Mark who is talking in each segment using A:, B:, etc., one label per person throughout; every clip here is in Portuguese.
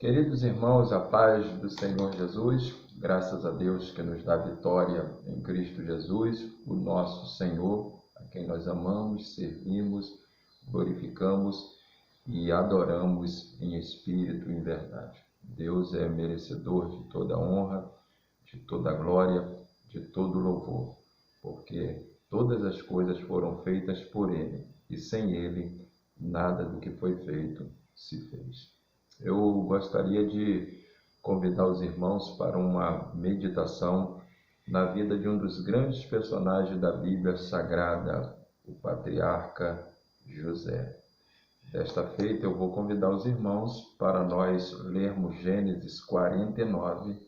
A: Queridos irmãos, a paz do Senhor Jesus, graças a Deus que nos dá vitória em Cristo Jesus, o nosso Senhor, a quem nós amamos, servimos, glorificamos e adoramos em espírito e em verdade. Deus é merecedor de toda honra, de toda glória, de todo louvor, porque todas as coisas foram feitas por Ele, e sem Ele nada do que foi feito se fez. Eu gostaria de convidar os irmãos para uma meditação na vida de um dos grandes personagens da Bíblia Sagrada, o patriarca José. Desta feita, eu vou convidar os irmãos para nós lermos Gênesis 49,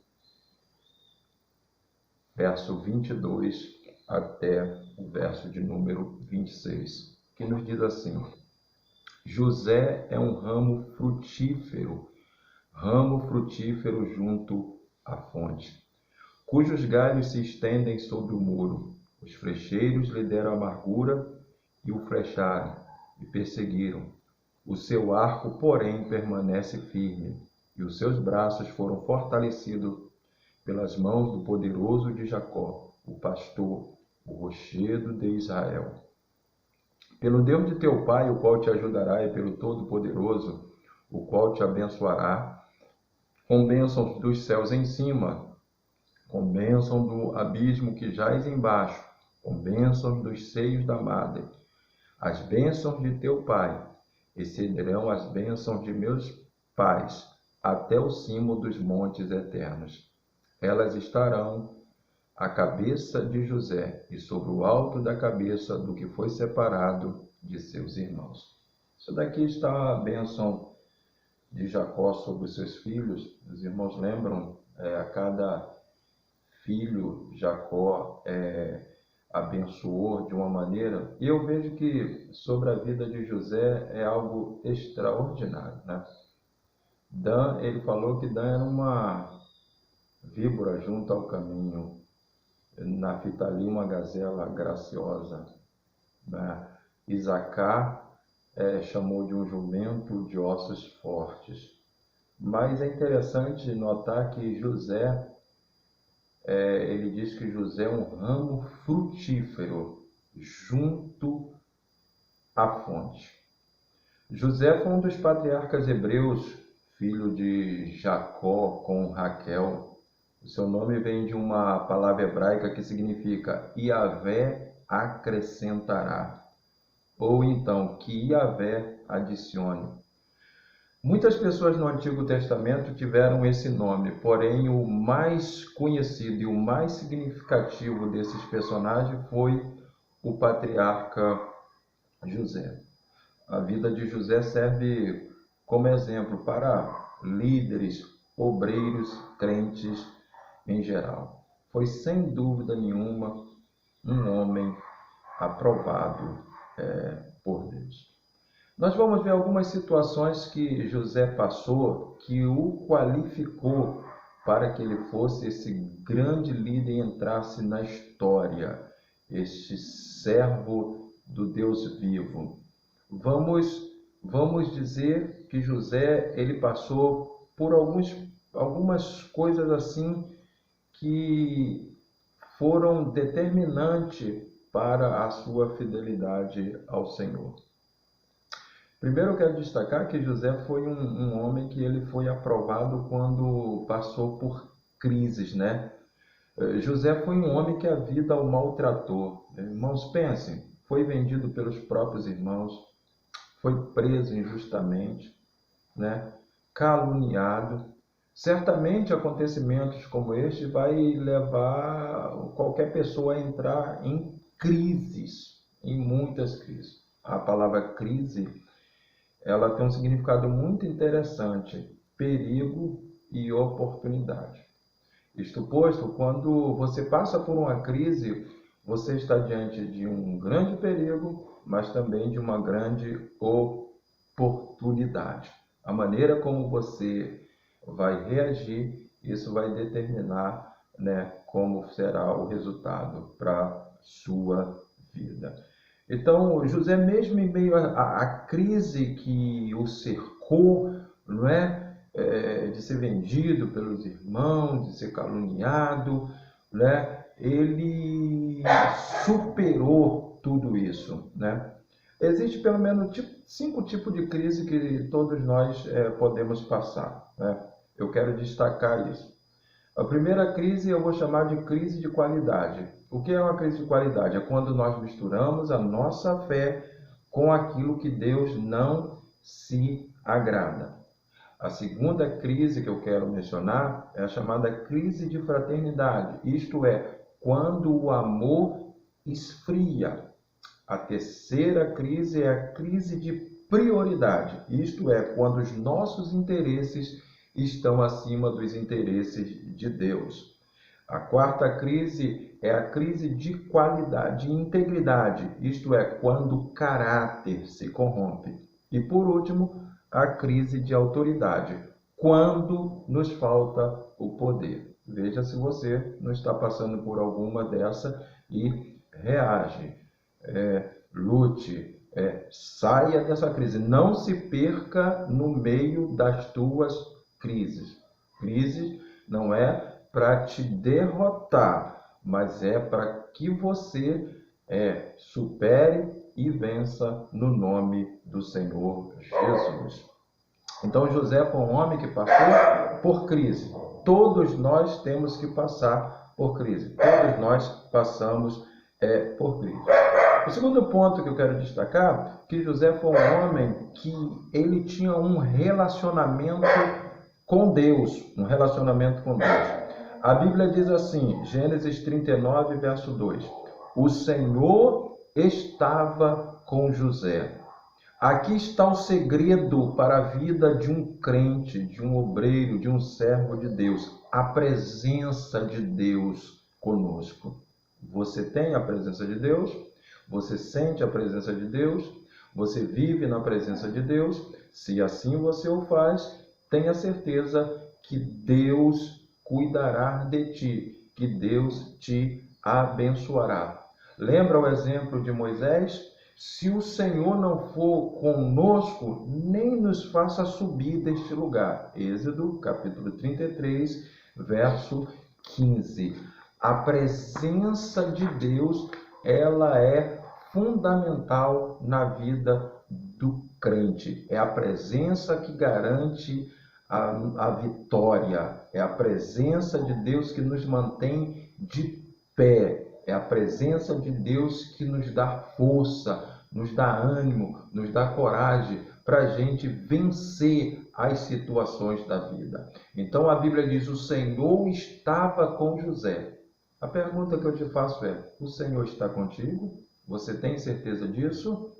A: verso 22 até o verso de número 26, que nos diz assim: José é um ramo frutífero junto à fonte, cujos galhos se estendem sobre o muro. Os flecheiros lhe deram amargura e o flecharam e perseguiram. O seu arco, porém, permanece firme, e os seus braços foram fortalecidos pelas mãos do poderoso de Jacó, o pastor, o rochedo de Israel. Pelo Deus de teu pai, o qual te ajudará, e pelo Todo-Poderoso, o qual te abençoará, com bênçãos dos céus em cima, com bênção do abismo que jaz embaixo, com bênçãos dos seios da madre. As bênçãos de teu pai excederão as bênçãos de meus pais, até o cimo dos montes eternos. Elas estarão à cabeça de José e sobre o alto da cabeça do que foi separado de seus irmãos. Isso daqui está a bênção de Jacó sobre os seus filhos. Os irmãos lembram, a cada filho Jacó abençoou de uma maneira. E eu vejo que sobre a vida de José é algo extraordinário, né? Dan, ele falou que Dan era uma víbora junto ao caminho. Naftali, uma gazela graciosa, né? Isacar chamou de um jumento de ossos fortes. Mas é interessante notar que José, ele diz que José é um ramo frutífero junto à fonte. José foi um dos patriarcas hebreus, filho de Jacó com Raquel. O seu nome vem de uma palavra hebraica que significa Iavé acrescentará, ou então que Iavé adicione. Muitas pessoas no Antigo Testamento tiveram esse nome, porém o mais conhecido e o mais significativo desses personagens foi o patriarca José. A vida de José serve como exemplo para líderes, obreiros, crentes em geral. Foi sem dúvida nenhuma um homem aprovado por Deus. Nós vamos ver algumas situações que José passou que o qualificou para que ele fosse esse grande líder e entrasse na história, este servo do Deus vivo. Vamos dizer que José, ele passou por algumas coisas assim que foram determinantes para a sua fidelidade ao Senhor. Primeiro eu quero destacar que José foi um homem que ele foi aprovado quando passou por crises, né? José foi um homem que a vida o maltratou. Irmãos, pensem, foi vendido pelos próprios irmãos, foi preso injustamente, né? Caluniado. Certamente acontecimentos como este vai levar qualquer pessoa a entrar em crises, em muitas crises. A palavra crise, ela tem um significado muito interessante: perigo e oportunidade. Isto posto, quando você passa por uma crise, você está diante de um grande perigo, mas também de uma grande oportunidade. A maneira como você vai reagir, isso vai determinar, né, como será o resultado para a sua vida. Então, José, mesmo em meio à crise que o cercou, não é? de ser vendido pelos irmãos, de ser caluniado, né? Ele superou tudo isso, né? Existe pelo menos 5 tipos de crise que todos nós podemos passar, né? Eu quero destacar isso. A primeira crise eu vou chamar de crise de qualidade. O que é uma crise de qualidade? É quando nós misturamos a nossa fé com aquilo que Deus não se agrada. A segunda crise que eu quero mencionar é a chamada crise de fraternidade. Isto é, quando o amor esfria. A terceira crise é a crise de prioridade. Isto é, quando os nossos interesses estão acima dos interesses de Deus. A quarta crise é a crise de qualidade e integridade. Isto é, quando o caráter se corrompe. E por último, a crise de autoridade, quando nos falta o poder. Veja se você não está passando por alguma dessa e reage, lute, saia dessa crise. Não se perca no meio das tuas crises. Crise não é para te derrotar, mas é para que você supere e vença no nome do Senhor Jesus. Então José foi um homem que passou por crise. Todos nós temos que passar por crise. Todos nós passamos por crise. O segundo ponto que eu quero destacar é que José foi um homem que ele tinha um relacionamento com Deus. Um relacionamento com Deus. A Bíblia diz assim, Gênesis 39, verso 2. O Senhor estava com José. Aqui está o segredo para a vida de um crente, de um obreiro, de um servo de Deus. A presença de Deus conosco. Você tem a presença de Deus? Você sente a presença de Deus? Você vive na presença de Deus? Se assim você o faz, tenha certeza que Deus cuidará de ti, que Deus te abençoará. Lembra o exemplo de Moisés? Se o Senhor não for conosco, nem nos faça subir deste lugar. Êxodo, capítulo 33, verso 15. A presença de Deus, ela é fundamental na vida do crente. É a presença que garante a vitória. É a presença de Deus que nos mantém de pé. É a presença de Deus que nos dá força, nos dá ânimo, nos dá coragem para a gente vencer as situações da vida. Então a Bíblia diz, o Senhor estava com José. A pergunta que eu te faço é, o Senhor está contigo? Você tem certeza disso?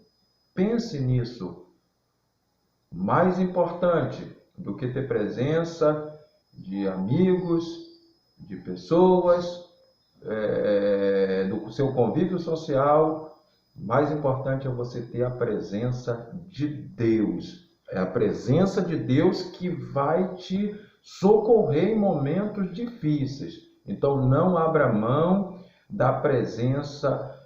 A: Pense nisso. Mais importante do que ter presença de amigos, de pessoas, do seu convívio social, mais importante é você ter a presença de Deus. É a presença de Deus que vai te socorrer em momentos difíceis. Então não abra mão da presença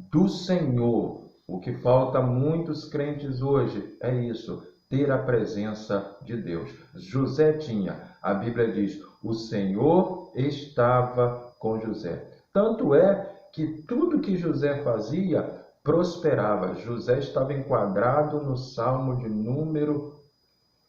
A: do Senhor. O que falta a muitos crentes hoje é isso, ter a presença de Deus. José tinha, a Bíblia diz, o Senhor estava com José. Tanto é que tudo que José fazia prosperava. José estava enquadrado no Salmo de número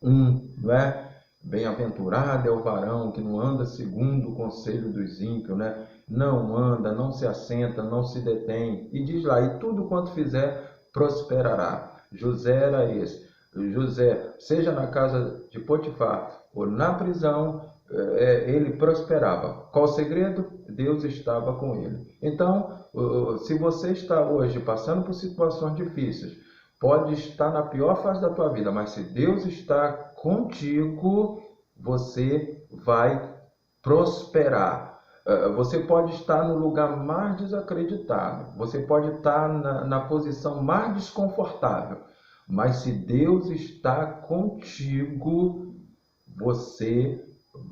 A: 1, não é? Bem-aventurado é o varão que não anda segundo o conselho dos ímpios, né? Não anda, não se assenta, não se detém. E diz lá, e tudo quanto fizer prosperará. José era esse. José, seja na casa de Potifar ou na prisão, ele prosperava. Qual o segredo? Deus estava com ele. Então, se você está hoje passando por situações difíceis, pode estar na pior fase da tua vida, mas se Deus está contigo, você vai prosperar. Você pode estar no lugar mais desacreditado, você pode estar na posição mais desconfortável, mas se Deus está contigo, você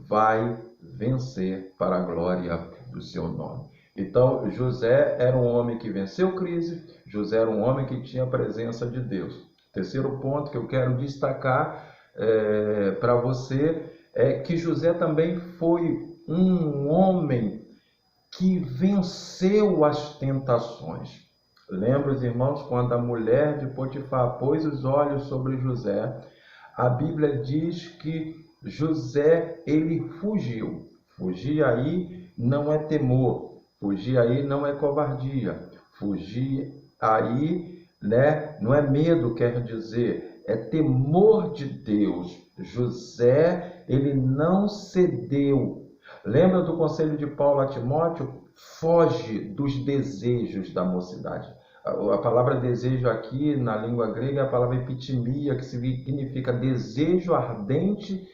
A: vai vencer para a glória do seu nome. Então, José era um homem que venceu crise, José era um homem que tinha a presença de Deus. Terceiro ponto que eu quero destacar para você que José também foi um homem que venceu as tentações. Lembra, os irmãos, quando a mulher de Potifar pôs os olhos sobre José, a Bíblia diz que José, ele fugiu. Fugir aí não é temor, fugir aí não é covardia, fugir aí, não é medo, quer dizer, é temor de Deus. José, ele não cedeu. Lembra do conselho de Paulo a Timóteo? Foge dos desejos da mocidade. A palavra desejo aqui na língua grega é a palavra epitimia, que significa desejo ardente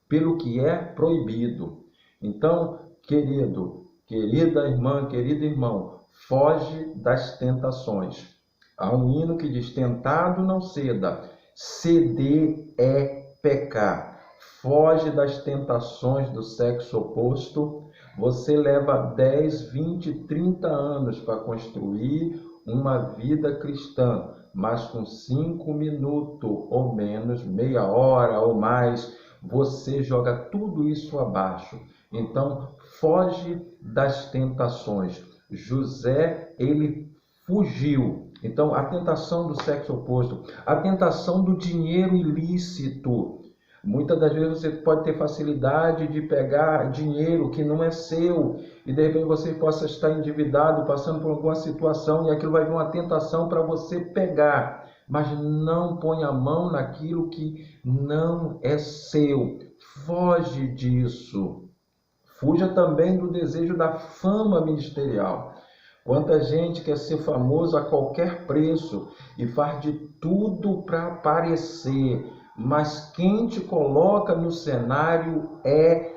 A: pelo que é proibido. Então, querido, querida irmã, querido irmão, foge das tentações. Há um hino que diz: tentado não ceda, ceder é pecar. Foge das tentações do sexo oposto. Você leva 10, 20, 30 anos para construir uma vida cristã, mas com 5 minutos ou menos, meia hora ou mais, você joga tudo isso abaixo. Então, foge das tentações. José, ele fugiu. Então, a tentação do sexo oposto, a tentação do dinheiro ilícito. Muitas das vezes você pode ter facilidade de pegar dinheiro que não é seu e de repente você possa estar endividado, passando por alguma situação e aquilo vai vir uma tentação para você pegar. Mas não põe a mão naquilo que não é seu. Foge disso. Fuja também do desejo da fama ministerial. Quanta gente quer ser famoso a qualquer preço e faz de tudo para aparecer. Mas quem te coloca no cenário é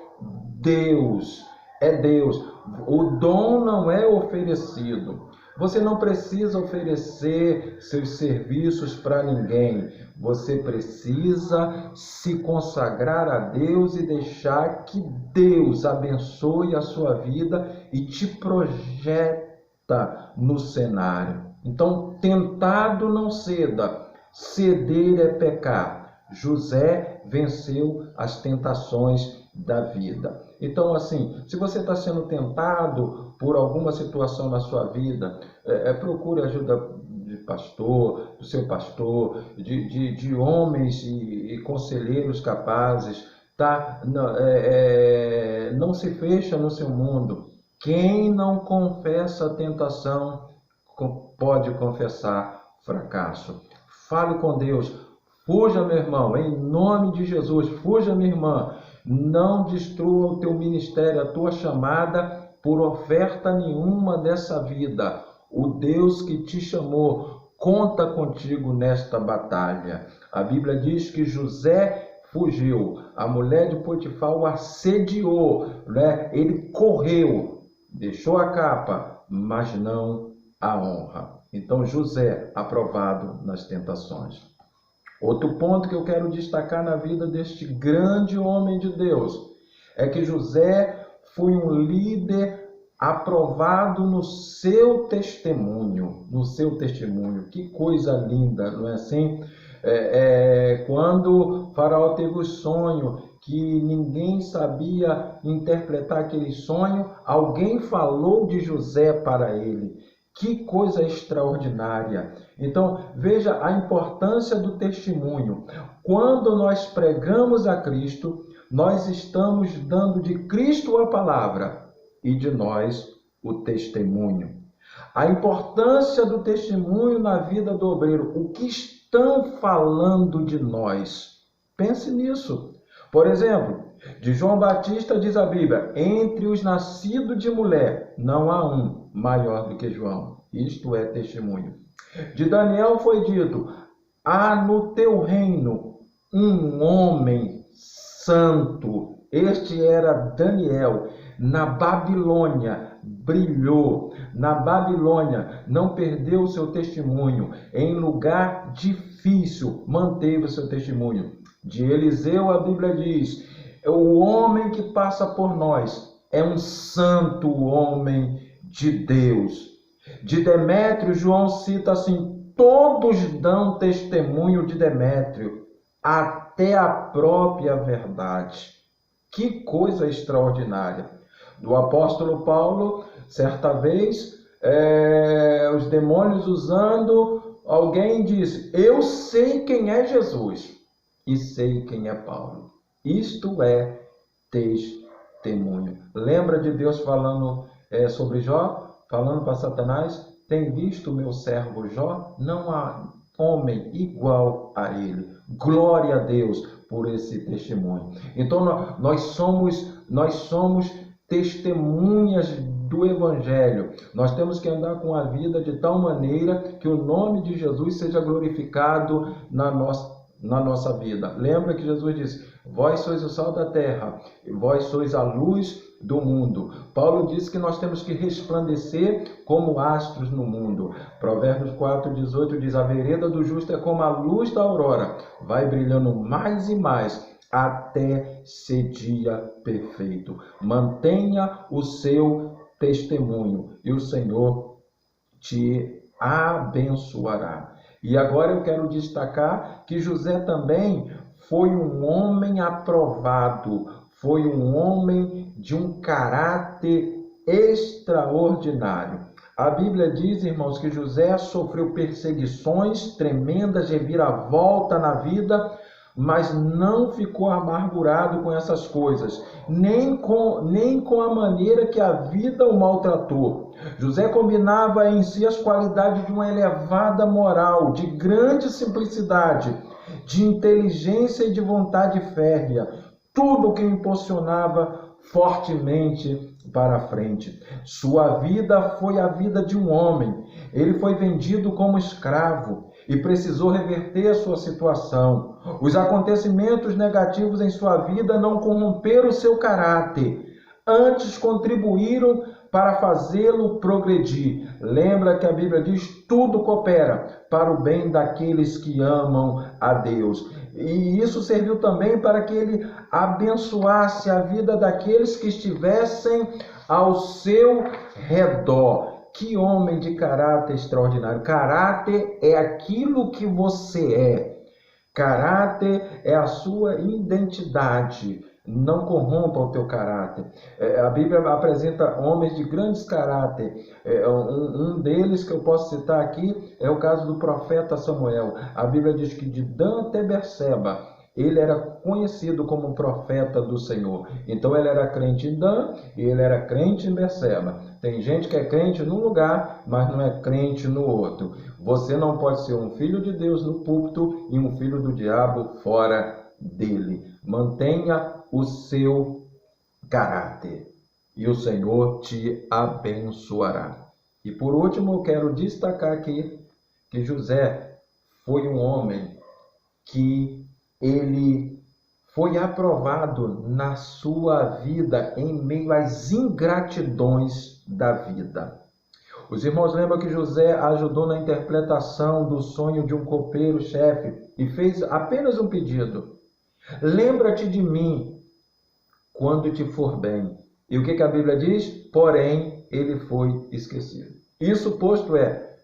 A: Deus. É Deus. O dom não é oferecido. Você não precisa oferecer seus serviços para ninguém. Você precisa se consagrar a Deus e deixar que Deus abençoe a sua vida e te projeta no cenário. Então, tentado não ceda, ceder é pecar. José venceu as tentações da vida. Então, assim, se você está sendo tentado por alguma situação na sua vida, procure ajuda de pastor, do seu pastor, de homens e conselheiros capazes, tá? Não se fecha no seu mundo. Quem não confessa a tentação pode confessar fracasso. Fale com Deus. Fuja, meu irmão, em nome de Jesus. Fuja, minha irmã. Não destrua o teu ministério, a tua chamada, por oferta nenhuma dessa vida. O Deus que te chamou conta contigo nesta batalha. A Bíblia diz que José fugiu. A mulher de Potifar o assediou, Ele correu, deixou a capa, mas não a honra. Então, José, aprovado nas tentações. Outro ponto que eu quero destacar na vida deste grande homem de Deus é que José foi um líder aprovado no seu testemunho. No seu testemunho. Que coisa linda, não é assim? Quando Faraó teve o sonho que ninguém sabia interpretar aquele sonho, alguém falou de José para ele. Que coisa extraordinária! Então, veja a importância do testemunho. Quando nós pregamos a Cristo, nós estamos dando de Cristo a palavra e de nós o testemunho. A importância do testemunho na vida do obreiro. O que estão falando de nós? Pense nisso. Por exemplo, de João Batista diz a Bíblia: entre os nascidos de mulher não há um maior do que João. Isto é testemunho. De Daniel foi dito: há no teu reino um homem santo. Este era Daniel. Na Babilônia brilhou. Na Babilônia não perdeu o seu testemunho. Em lugar difícil manteve o seu testemunho. De Eliseu a Bíblia diz: o homem que passa por nós é um santo homem de Deus. De Demétrio, João cita assim: todos dão testemunho de Demétrio, a até a própria verdade. Que coisa extraordinária! Do apóstolo Paulo, certa vez, os demônios usando, alguém disse: eu sei quem é Jesus e sei quem é Paulo. Isto é testemunho. Lembra de Deus falando sobre Jó? Falando para Satanás: tem visto o meu servo Jó? Não há homem igual a ele. Glória a Deus por esse testemunho. Então nós somos testemunhas do Evangelho. Nós temos que andar com a vida de tal maneira que o nome de Jesus seja glorificado na nossa vida. Lembra que Jesus disse: vós sois o sal da terra, vós sois a luz do mundo. Paulo disse que nós temos que resplandecer como astros no mundo. Provérbios 4:18 diz: a vereda do justo é como a luz da aurora, vai brilhando mais e mais até ser dia perfeito. Mantenha o seu testemunho e o Senhor te abençoará. E agora eu quero destacar que José também foi um homem aprovado, foi um homem de um caráter extraordinário. A Bíblia diz, irmãos, que José sofreu perseguições tremendas, reviravolta na vida, mas não ficou amargurado com essas coisas, nem com a maneira que a vida o maltratou. José combinava em si as qualidades de uma elevada moral, de grande simplicidade, de inteligência e de vontade férrea, tudo o que o impulsionava fortemente para a frente. Sua vida foi a vida de um homem. Ele foi vendido como escravo e precisou reverter a sua situação. Os acontecimentos negativos em sua vida não corromperam o seu caráter, antes contribuíram para fazê-lo progredir. Lembra que a Bíblia diz: tudo coopera para o bem daqueles que amam a Deus. E isso serviu também para que ele abençoasse a vida daqueles que estivessem ao seu redor. Que homem de caráter extraordinário. Caráter é aquilo que você é. Caráter é a sua identidade. Não corrompa o teu caráter. A Bíblia apresenta homens de grandes caráter. Um deles que eu posso citar aqui é o caso do profeta Samuel. A Bíblia diz que de Dan até Berseba, ele era conhecido como profeta do Senhor. Então ele era crente em Dan e ele era crente em Berseba. Tem gente que é crente num lugar, mas não é crente no outro. Você não pode ser um filho de Deus no púlpito e um filho do diabo fora dele. Mantenha o seu caráter e o Senhor te abençoará. E por último, eu quero destacar aqui que José foi um homem que ele foi aprovado na sua vida em meio às ingratidões da vida. Os irmãos lembram que José ajudou na interpretação do sonho de um copeiro-chefe e fez apenas um pedido: lembra-te de mim quando te for bem. E o que a Bíblia diz? Porém, ele foi esquecido. Isso posto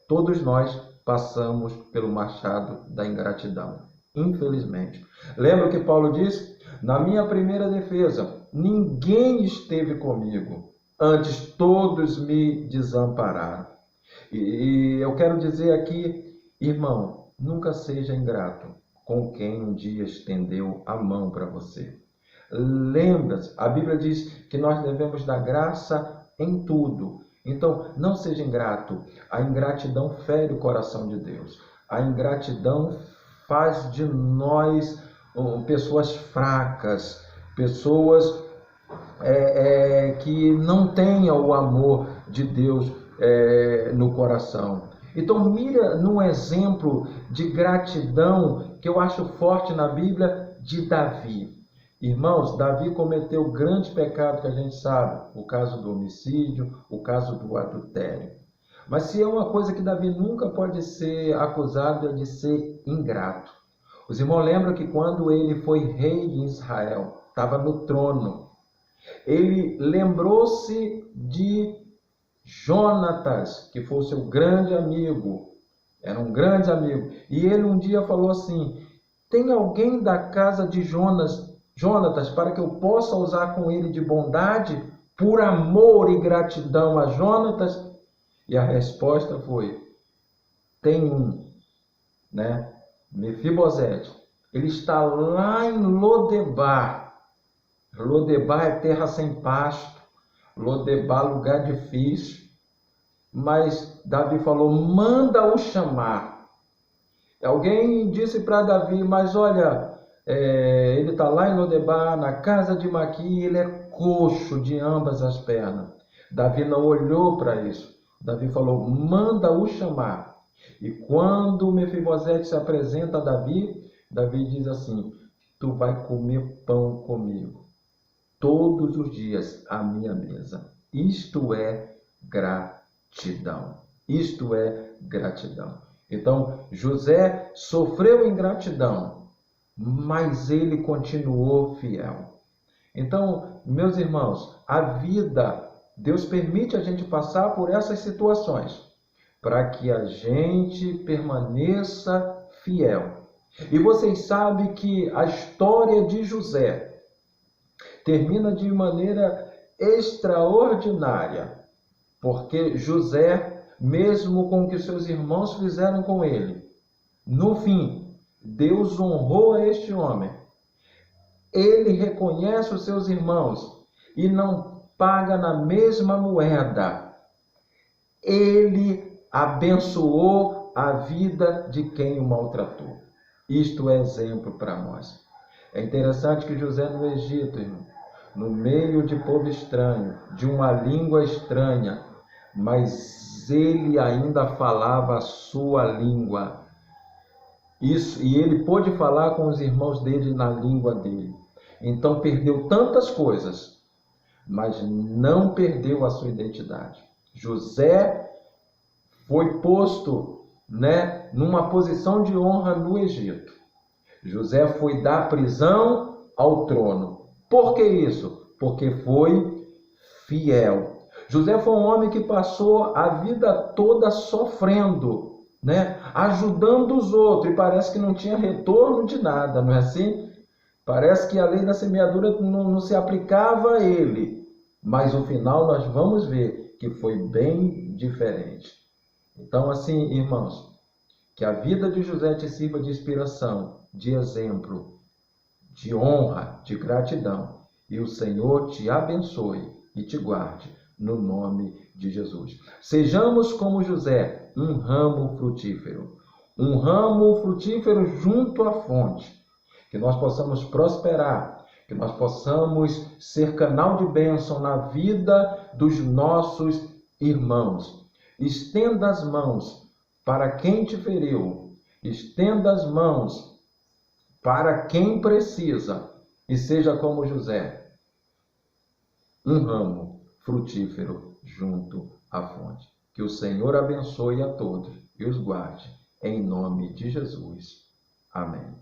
A: todos nós passamos pelo machado da ingratidão. Infelizmente. Lembra o que Paulo disse? Na minha primeira defesa, ninguém esteve comigo, antes todos me desampararam. E eu quero dizer aqui, irmão, nunca seja ingrato com quem um dia estendeu a mão para você. Lembra-se, a Bíblia diz que nós devemos dar graça em tudo. Então, não seja ingrato. A ingratidão fere o coração de Deus. A ingratidão faz de nós pessoas fracas, pessoas que não tenham o amor de Deus no coração. Então, mira no exemplo de gratidão que eu acho forte na Bíblia de Davi. Irmãos, Davi cometeu o grande pecado que a gente sabe, o caso do homicídio, o caso do adultério. Mas se é uma coisa que Davi nunca pode ser acusado é de ser ingrato. Os irmãos lembram que quando ele foi rei em Israel, estava no trono, ele lembrou-se de Jonatas, que foi o seu grande amigo, era um grande amigo, e ele um dia falou assim: tem alguém da casa de Jonatas para que eu possa usar com ele de bondade, por amor e gratidão a Jonatas? E a resposta foi: tem um, né? Mefibosete. Ele está lá em Lodebar. Lodebar é terra sem pasto. Lodebar, lugar difícil. Mas Davi falou: manda-o chamar. Alguém disse para Davi: mas olha, ele está lá em Lodebar, na casa de Maqui, ele é coxo de ambas as pernas. Davi não olhou para isso. Davi falou: manda-o chamar. E quando Mefibosete se apresenta a Davi, Davi diz assim: tu vai comer pão comigo todos os dias à minha mesa. Isto é gratidão. Isto é gratidão. Então, José sofreu ingratidão, mas ele continuou fiel. Então, meus irmãos, a vida, Deus permite a gente passar por essas situações para que a gente permaneça fiel. E vocês sabem que a história de José termina de maneira extraordinária, porque José, mesmo com o que seus irmãos fizeram com ele, no fim, Deus honrou a este homem. Ele reconhece os seus irmãos e não paga na mesma moeda. Ele abençoou a vida de quem o maltratou. Isto é exemplo para nós. É interessante que José no Egito, irmão, no meio de povo estranho, de uma língua estranha, mas ele ainda falava a sua língua. Isso, e ele pôde falar com os irmãos dele na língua dele. Então perdeu tantas coisas, mas não perdeu a sua identidade. José foi posto, numa posição de honra no Egito. José foi da prisão ao trono. Por que isso? Porque foi fiel. José foi um homem que passou a vida toda sofrendo, ajudando os outros, e parece que não tinha retorno de nada, não é assim? Parece que a lei da semeadura não se aplicava a ele, mas no final nós vamos ver que foi bem diferente. Então, assim, irmãos, que a vida de José te sirva de inspiração, de exemplo, de honra, de gratidão, e o Senhor te abençoe e te guarde, no nome de Jesus. Sejamos como José, um ramo frutífero junto à fonte, que nós possamos prosperar, que nós possamos ser canal de bênção na vida dos nossos irmãos. Estenda as mãos para quem te feriu, estenda as mãos para quem precisa, e seja como José, um ramo frutífero junto à fonte. Que o Senhor abençoe a todos e os guarde, em nome de Jesus. Amém.